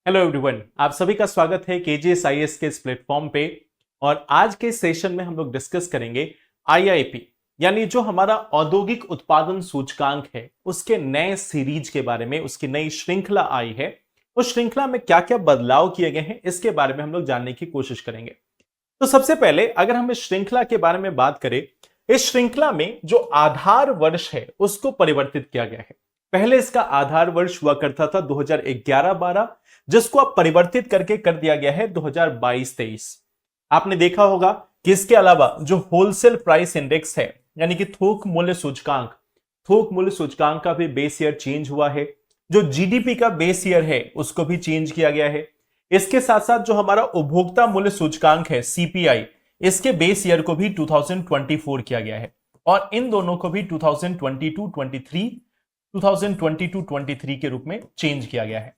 Hello everyone, आप सभी का स्वागत है केजीएसआईएएस के इस प्लेटफॉर्म पे। और आज के सेशन में हम लोग डिस्कस करेंगे आईआईपी यानी जो हमारा औद्योगिक उत्पादन सूचकांक है उसके नए सीरीज के बारे में। उसकी नई श्रृंखला आई है, उस श्रृंखला में क्या क्या बदलाव किए गए हैं इसके बारे में हम लोग जानने की कोशिश करेंगे। तो सबसे पहले अगर हम इस श्रृंखला के बारे में बात करें, इस श्रृंखला में जो आधार वर्ष है उसको परिवर्तित किया गया है। पहले इसका आधार वर्ष हुआ करता था 2011-12, जिसको अब परिवर्तित करके कर दिया गया है 2022-23। आपने देखा होगा कि इसके अलावा जो होलसेल प्राइस इंडेक्स है यानी कि थोक मूल्य सूचकांक का भी बेस ईयर चेंज हुआ है। जो जीडीपी का बेस ईयर है उसको भी चेंज किया गया है। इसके साथ साथ जो हमारा उपभोक्ता मूल्य सूचकांक है सीपीआई, इसके बेस ईयर को भी 2024 किया गया है और इन दोनों को भी 2022-23 के रूप में चेंज किया गया है।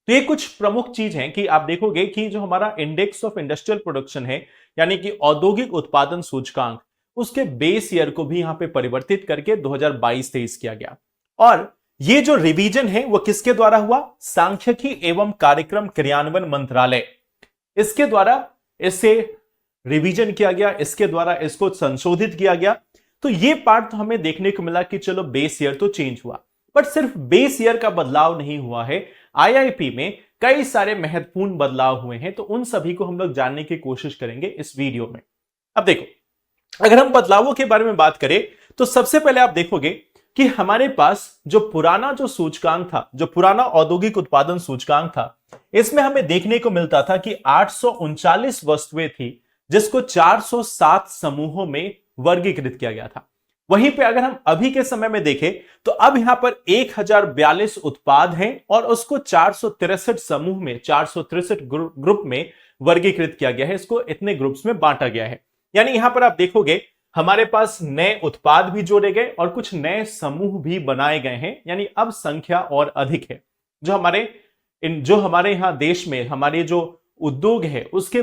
तो ये कुछ प्रमुख चीज हैं कि आप देखोगे कि जो हमारा इंडेक्स ऑफ इंडस्ट्रियल प्रोडक्शन है यानी कि औद्योगिक उत्पादन सूचकांक, उसके बेस ईयर को भी यहां पे परिवर्तित करके 2022-23 किया गया। और ये जो रिवीजन है वो किसके द्वारा हुआ? सांख्यिकी एवं कार्यक्रम क्रियान्वयन मंत्रालय, इसके द्वारा इसे रिवीजन किया गया, इसके द्वारा इसको संशोधित किया गया। तो ये पार्ट तो हमें देखने को मिला कि चलो बेस ईयर तो चेंज हुआ, बट सिर्फ बेस ईयर का बदलाव नहीं हुआ है। आईआईपी में कई सारे महत्वपूर्ण बदलाव हुए हैं, तो उन सभी को हम लोग जानने की कोशिश करेंगे इस वीडियो में। अब देखो, अगर हम बदलावों के बारे में बात करें तो सबसे पहले आप देखोगे कि हमारे पास जो पुराना जो सूचकांक था, जो पुराना औद्योगिक उत्पादन सूचकांक था, इसमें हमें देखने को मिलता था कि 839 वस्तुएं थी जिसको 407 समूहों में वर्गीकृत किया गया था। वहीं पे अगर हम अभी के समय में देखें तो अब यहां पर 1042 उत्पाद हैं और उसको 463 समूह में, 463 ग्रुप में वर्गीकृत किया गया है। इसको इतने ग्रुप्स में बांटा गया है। यानी यहां पर आप देखोगे हमारे पास नए उत्पाद भी जोड़े गए और कुछ नए समूह भी बनाए गए हैं। यानी अब संख्या और अधिक है। जो हमारे यहां देश में हमारे जो उद्योग है उसके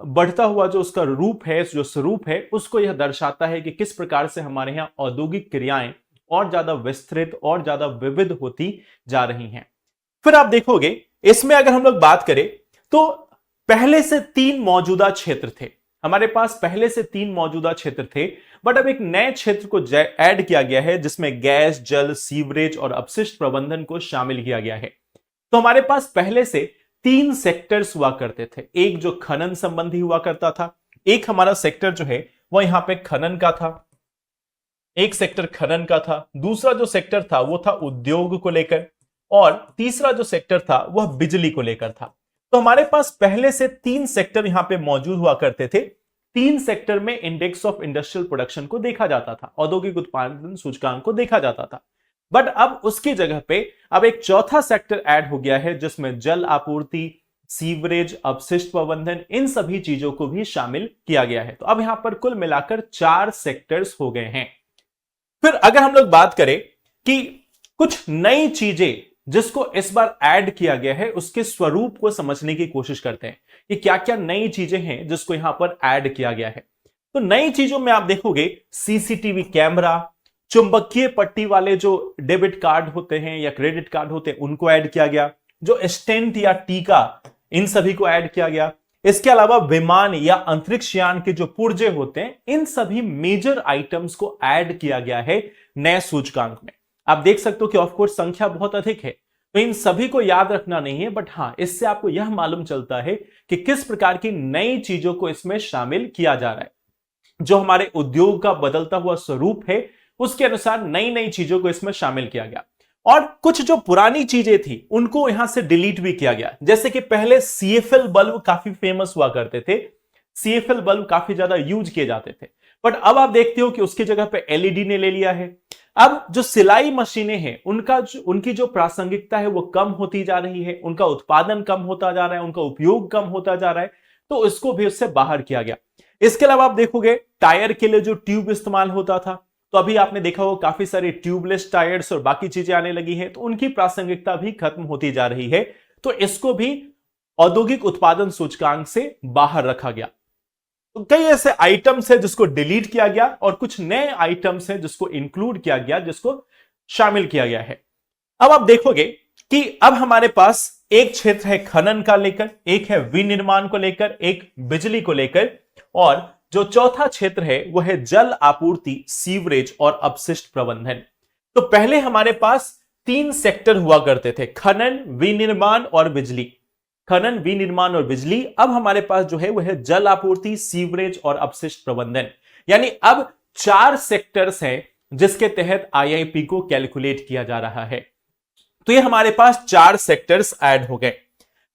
बढ़ता हुआ जो उसका रूप है, जो स्वरूप है, उसको यह दर्शाता है कि किस प्रकार से हमारे यहां औद्योगिक क्रियाएं और ज्यादा विस्तृत और ज्यादा विविध होती जा रही हैं। फिर आप देखोगे इसमें अगर हम लोग बात करें तो पहले से 3 मौजूदा क्षेत्र थे। हमारे पास पहले से 3 मौजूदा क्षेत्र थे, बट अब एक नए क्षेत्र को ऐड किया गया है जिसमें गैस, जल, सीवरेज और अपशिष्ट प्रबंधन को शामिल किया गया है। तो हमारे पास पहले से 3 सेक्टर्स हुआ करते थे। एक जो खनन संबंधी हुआ करता था, एक हमारा सेक्टर जो है वो यहां पे खनन का था, एक सेक्टर खनन का था, दूसरा जो सेक्टर था वो था उद्योग को लेकर, और तीसरा जो सेक्टर था वह बिजली को लेकर था। तो हमारे पास पहले से 3 सेक्टर यहां पे मौजूद हुआ करते थे। 3 सेक्टर में इंडेक्स ऑफ इंडस्ट्रियल प्रोडक्शन को देखा जाता था, औद्योगिक उत्पादन सूचकांक को देखा जाता था। बट अब उसकी जगह पे अब एक चौथा सेक्टर ऐड हो गया है जिसमें जल आपूर्ति, सीवरेज, अपशिष्ट प्रबंधन, इन सभी चीजों को भी शामिल किया गया है। तो अब यहां पर कुल मिलाकर 4 सेक्टर्स हो गए हैं। फिर अगर हम लोग बात करें कि कुछ नई चीजें जिसको इस बार ऐड किया गया है उसके स्वरूप को समझने की कोशिश करते हैं कि क्या क्या नई चीजें हैं जिसको यहां पर ऐड किया गया है। तो नई चीजों में आप देखोगे सीसीटीवी कैमरा, चुंबकीय पट्टी वाले जो डेबिट कार्ड होते हैं या क्रेडिट कार्ड होते हैं उनको ऐड किया गया, जो स्टेंट या टीका, इन सभी को ऐड किया गया। इसके अलावा विमान या अंतरिक्ष यान के जो पुर्जे होते हैं, इन सभी मेजर आइटम्स को ऐड किया गया है नए सूचकांक में। आप देख सकते हो कि ऑफ कोर्स संख्या बहुत अधिक है, तो इन सभी को याद रखना नहीं है, बट हां इससे आपको यह मालूम चलता है कि किस प्रकार की नई चीजों को इसमें शामिल किया जा रहा है। जो हमारे उद्योग का बदलता हुआ स्वरूप है उसके अनुसार नई नई चीजों को इसमें शामिल किया गया। और कुछ जो पुरानी चीजें थी उनको यहां से डिलीट भी किया गया। जैसे कि पहले सीएफएल बल्ब काफी फेमस हुआ करते थे, सीएफएल बल्ब काफी ज्यादा यूज किए जाते थे, बट अब आप देखते हो कि उसकी जगह पे एलईडी ने ले लिया है। अब जो सिलाई मशीनें हैं उनकी जो प्रासंगिकता है वो कम होती जा रही है, उनका उत्पादन कम होता जा रहा है, उनका उपयोग कम होता जा रहा है, तो इसको भी उससे बाहर किया गया। इसके अलावा आप देखोगे टायर के लिए जो ट्यूब इस्तेमाल होता था, तो अभी आपने देखा हो काफी सारे ट्यूबलेस टायर्स और बाकी चीजें आने लगी हैं, तो उनकी प्रासंगिकता भी खत्म होती जा रही है। तो इसको भी औद्योगिक उत्पादन सूचकांक से बाहर रखा गया। तो कई ऐसे आइटम्स है जिसको डिलीट किया गया और कुछ नए आइटम्स है जिसको इंक्लूड किया गया, जिसको शामिल किया गया है। अब आप देखोगे कि अब हमारे पास एक क्षेत्र है खनन का लेकर, एक है विनिर्माण को लेकर, एक बिजली को लेकर, और जो चौथा क्षेत्र है वह है जल आपूर्ति, सीवरेज और अपशिष्ट प्रबंधन। तो पहले हमारे पास 3 सेक्टर हुआ करते थे, खनन, विनिर्माण और बिजली। खनन, विनिर्माण और बिजली। अब हमारे पास जो है वह है जल आपूर्ति, सीवरेज और अपशिष्ट प्रबंधन। यानी अब 4 सेक्टर्स हैं जिसके तहत आईआईपी को कैलकुलेट किया जा रहा है। तो ये हमारे पास 4 सेक्टर्स ऐड हो गए।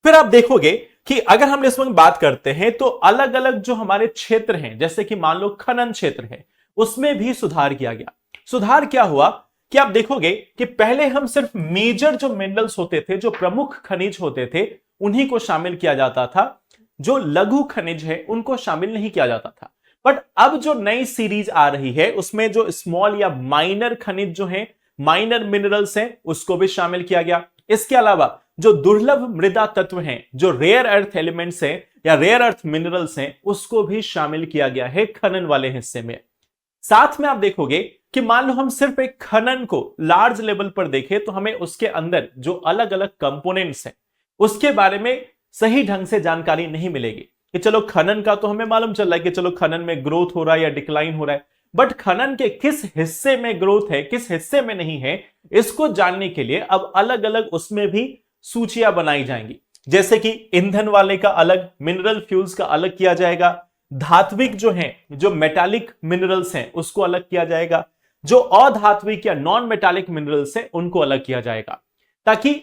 फिर आप देखोगे कि अगर हम इसमें बात करते हैं तो अलग अलग जो हमारे क्षेत्र हैं, जैसे कि मान लो खनन क्षेत्र है, उसमें भी सुधार किया गया। सुधार क्या हुआ कि आप देखोगे कि पहले हम सिर्फ मेजर जो मिनरल्स होते थे, जो प्रमुख खनिज होते थे, उन्हीं को शामिल किया जाता था। जो लघु खनिज है उनको शामिल नहीं किया जाता था। बट अब जो नई सीरीज आ रही है उसमें जो स्मॉल या माइनर खनिज जो है, माइनर मिनरल्स हैं, उसको भी शामिल किया गया। इसके अलावा जो दुर्लभ मृदा तत्व हैं, जो रेयर अर्थ एलिमेंट्स हैं या रेयर अर्थ मिनरल्स हैं, उसको भी शामिल किया गया है खनन वाले हिस्से में। साथ में आप देखोगे कि मान लो हम सिर्फ एक खनन को लार्ज लेवल पर देखें तो हमें उसके अंदर जो अलग अलग कंपोनेंट्स हैं उसके बारे में सही ढंग से जानकारी नहीं मिलेगी। कि चलो खनन का तो हमें मालूम चल रहा है कि चलो खनन में ग्रोथ हो रहा है या डिक्लाइन हो रहा है, बट खनन के किस हिस्से में ग्रोथ है, किस हिस्से में नहीं है, इसको जानने के लिए अब अलग अलग उसमें भी सूचियां बनाई जाएंगी। जैसे कि ईंधन वाले का अलग, मिनरल फ्यूल्स का अलग किया जाएगा, धात्विक जो है, जो मेटालिक मिनरल्स हैं उसको अलग किया जाएगा, जो अधात्विक या नॉन मेटालिक मिनरल्स हैं उनको अलग किया जाएगा, ताकि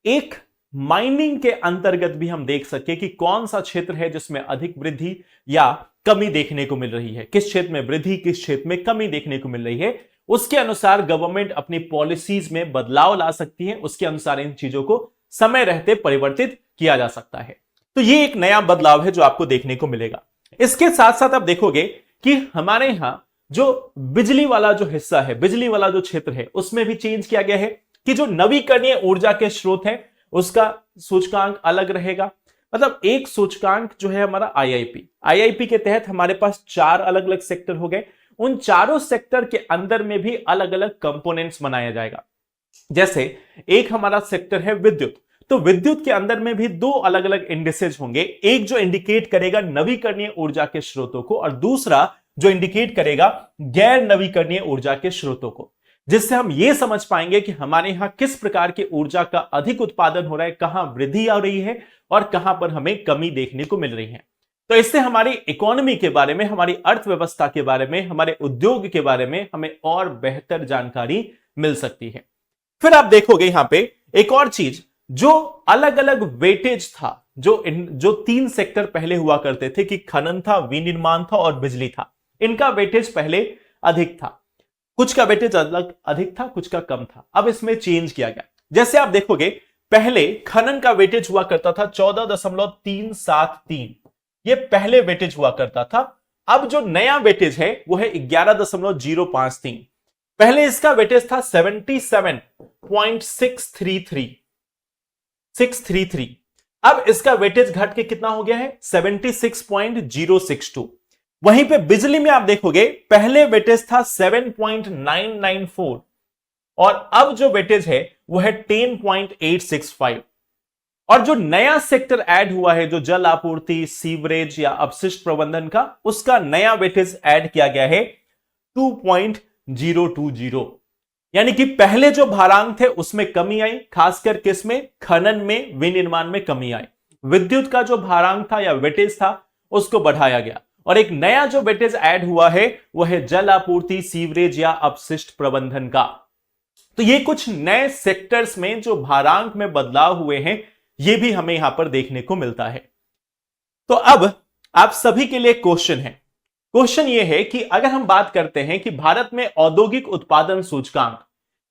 एक माइनिंग के अंतर्गत भी हम देख सके कि कौन सा क्षेत्र है जिसमें अधिक वृद्धि या कमी देखने को मिल रही है, किस क्षेत्र में वृद्धि, किस क्षेत्र में कमी देखने को मिल रही है। उसके अनुसार गवर्नमेंट अपनी पॉलिसीज में बदलाव ला सकती है, उसके अनुसार इन चीजों को समय रहते परिवर्तित किया जा सकता है। तो ये एक नया बदलाव है जो आपको देखने को मिलेगा। इसके साथ साथ आप देखोगे कि हमारे यहां जो बिजली वाला जो हिस्सा है, बिजली वाला जो क्षेत्र है, उसमें भी चेंज किया गया है कि जो नवीकरणीय ऊर्जा के स्रोत है उसका सूचकांक अलग रहेगा। मतलब एक सूचकांक जो है हमारा आईआईपी के तहत हमारे पास 4 अलग अलग सेक्टर हो गए। उन चारों सेक्टर के अंदर में भी अलग अलग कंपोनेंट्स बनाया जाएगा। जैसे एक हमारा सेक्टर है विद्युत, तो विद्युत के अंदर में भी 2 अलग अलग इंडिसेज होंगे, एक जो इंडिकेट करेगा नवीकरणीय ऊर्जा के स्रोतों को और दूसरा जो इंडिकेट करेगा गैर नवीकरणीय ऊर्जा के स्रोतों को, जिससे हम यह समझ पाएंगे कि हमारे यहां किस प्रकार की ऊर्जा का अधिक उत्पादन हो रहा है, कहां वृद्धि आ रही है और कहां पर हमें कमी देखने को मिल रही है। तो इससे हमारी इकोनॉमी के बारे में, हमारी अर्थव्यवस्था के बारे में, हमारे उद्योग के बारे में हमें और बेहतर जानकारी मिल सकती है। फिर आप देखोगे यहां पे एक और चीज, जो अलग अलग वेटेज था, जो 3 सेक्टर पहले हुआ करते थे कि खनन था, विनिर्माण था और बिजली था, इनका वेटेज पहले अधिक था, कुछ का वेटेज अधिक था, कुछ का कम था। अब इसमें चेंज किया गया। जैसे आप देखोगे पहले खनन का वेटेज हुआ करता था 14.373, ये पहले वेटेज हुआ करता था। अब जो नया वेटेज है वो है 11.053। पहले इसका वेटेज था 77.633। अब इसका वेटेज घट के कितना हो गया है 76.062। वहीं पे बिजली में आप देखोगे पहले वेटेज था 7.994 और अब जो वेटेज है वो है 10.865। और जो नया सेक्टर ऐड हुआ है, जो जल आपूर्ति, सीवरेज या अपशिष्ट प्रबंधन का, उसका नया वेटेज ऐड किया गया है 2.020। यानी कि पहले जो भारांक थे उसमें कमी आई, खासकर किसमें, खनन में, विनिर्माण में कमी आई। विद्युत का जो भारांक था या वेटेज था उसको बढ़ाया गया और एक नया जो वेटेज ऐड हुआ है वह है जल आपूर्ति, सीवरेज या अपशिष्ट प्रबंधन का। तो ये कुछ नए सेक्टर्स में जो भारांक में बदलाव हुए हैं, ये भी हमें यहां पर देखने को मिलता है। तो अब आप सभी के लिए क्वेश्चन है। क्वेश्चन ये है कि अगर हम बात करते हैं कि भारत में औद्योगिक उत्पादन सूचकांक,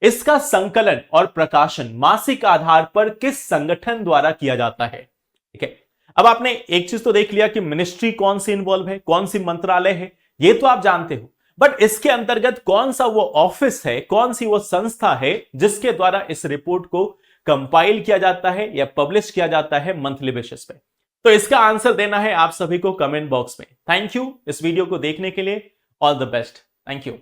इसका संकलन और प्रकाशन मासिक आधार पर किस संगठन द्वारा किया जाता है। ठीक है, अब आपने एक चीज तो देख लिया कि मिनिस्ट्री कौन सी इन्वॉल्व है, कौन सी मंत्रालय है, ये तो आप जानते हो, बट इसके अंतर्गत कौन सा वो ऑफिस है, कौन सी वो संस्था है जिसके द्वारा इस रिपोर्ट को कंपाइल किया जाता है या पब्लिश किया जाता है मंथली बेसिस पे। तो इसका आंसर देना है आप सभी को कमेंट बॉक्स में। थैंक यू इस वीडियो को देखने के लिए। All the best. Thank you.